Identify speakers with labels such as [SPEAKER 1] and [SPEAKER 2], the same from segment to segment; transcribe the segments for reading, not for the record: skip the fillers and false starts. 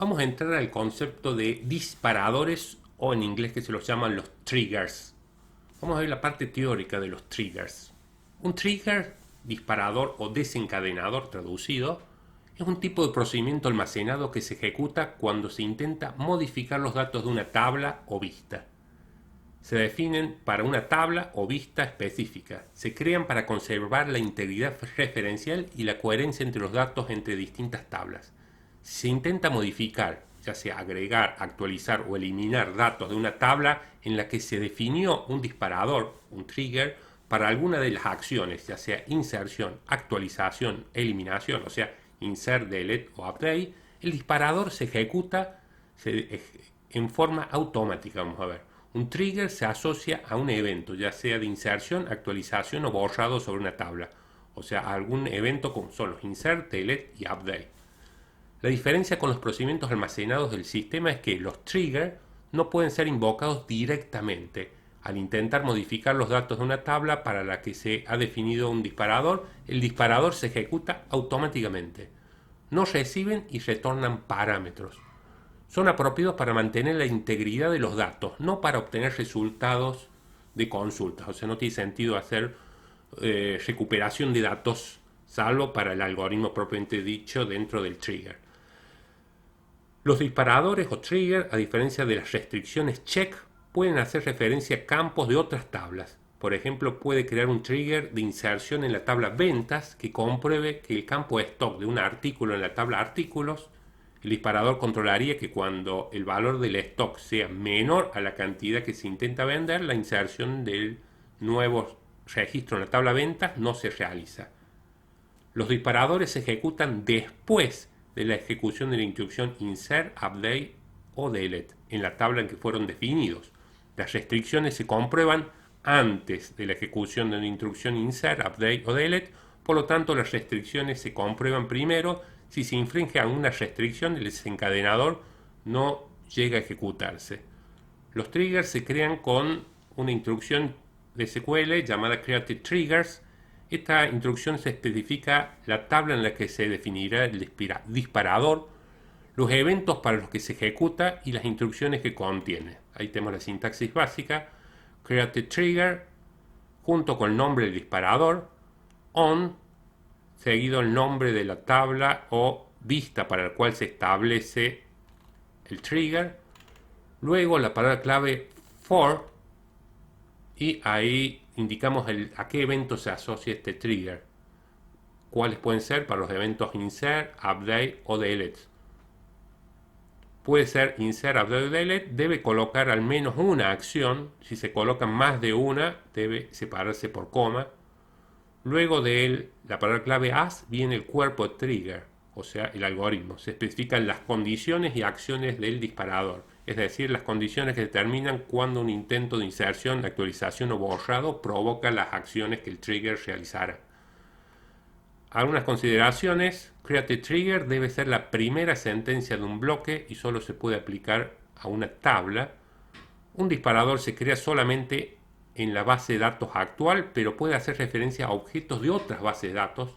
[SPEAKER 1] Vamos a entrar al concepto de disparadores o en inglés que se los llaman los triggers. Vamos a ver la parte teórica de los triggers. Un trigger, disparador o desencadenador traducido, es un tipo de procedimiento almacenado que se ejecuta cuando se intenta modificar los datos de una tabla o vista. Se definen para una tabla o vista específica. Se crean para conservar la integridad referencial y la coherencia entre los datos entre distintas tablas. Si se intenta modificar, ya sea agregar, actualizar o eliminar datos de una tabla en la que se definió un disparador, un trigger, para alguna de las acciones, ya sea inserción, actualización, eliminación, o sea, insert, delete o update, el disparador se ejecuta en forma automática, vamos a ver. Un trigger se asocia a un evento, ya sea de inserción, actualización o borrado sobre una tabla, o sea, algún evento como son los insert, delete y update. La diferencia con los procedimientos almacenados del sistema es que los triggers no pueden ser invocados directamente. Al intentar modificar los datos de una tabla para la que se ha definido un disparador, el disparador se ejecuta automáticamente. No reciben y retornan parámetros. Son apropiados para mantener la integridad de los datos, no para obtener resultados de consultas. O sea, no tiene sentido hacer recuperación de datos, salvo para el algoritmo propiamente dicho dentro del trigger. Los disparadores o triggers, a diferencia de las restricciones check, pueden hacer referencia a campos de otras tablas. Por ejemplo, puede crear un trigger de inserción en la tabla ventas que compruebe que el campo stock de un artículo en la tabla artículos. El disparador controlaría que cuando el valor del stock sea menor a la cantidad que se intenta vender, la inserción del nuevo registro en la tabla ventas no se realiza. Los disparadores se ejecutan después de la ejecución de la instrucción insert, update o delete en la tabla en que fueron definidos. Las restricciones se comprueban antes de la ejecución de una instrucción insert, update o delete, por lo tanto las restricciones se comprueban primero. Si se infringe alguna restricción, el desencadenador no llega a ejecutarse. Los triggers se crean con una instrucción de SQL llamada create triggers. Esta instrucción se especifica la tabla en la que se definirá el disparador, los eventos para los que se ejecuta y las instrucciones que contiene. Ahí tenemos la sintaxis básica. Create trigger junto con el nombre del disparador, on, seguido el nombre de la tabla o vista para la cual se establece el trigger, luego la palabra clave for, y ahí indicamos a qué evento se asocia este trigger, cuáles pueden ser para los eventos insert, update o delete. Puede ser insert, update o delete, debe colocar al menos una acción. Si se colocan más de una, debe separarse por coma. Luego de la palabra clave as viene el cuerpo de trigger, o sea, el algoritmo. Se especifican las condiciones y acciones del disparador, es decir, las condiciones que determinan cuando un intento de inserción, actualización o borrado provoca las acciones que el trigger realizará. Algunas consideraciones: create trigger debe ser la primera sentencia de un bloque y solo se puede aplicar a una tabla. Un disparador se crea solamente en la base de datos actual, pero puede hacer referencia a objetos de otras bases de datos.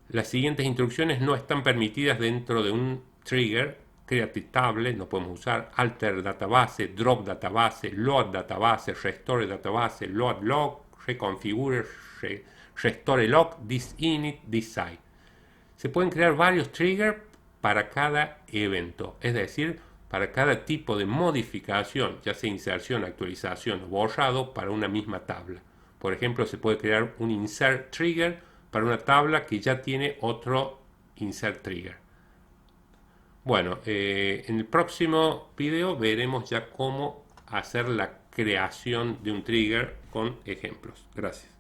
[SPEAKER 1] Las siguientes instrucciones no están permitidas dentro de un trigger: create table, no podemos usar; alter database, drop database, load database, restore database, load log, reconfigure, restore log, this init, this site. Se pueden crear varios triggers para cada evento, es decir, para cada tipo de modificación, ya sea inserción, actualización o borrado para una misma tabla. Por ejemplo, se puede crear un insert trigger para una tabla que ya tiene otro insert trigger. Bueno, en el próximo video veremos ya cómo hacer la creación de un trigger con ejemplos. Gracias.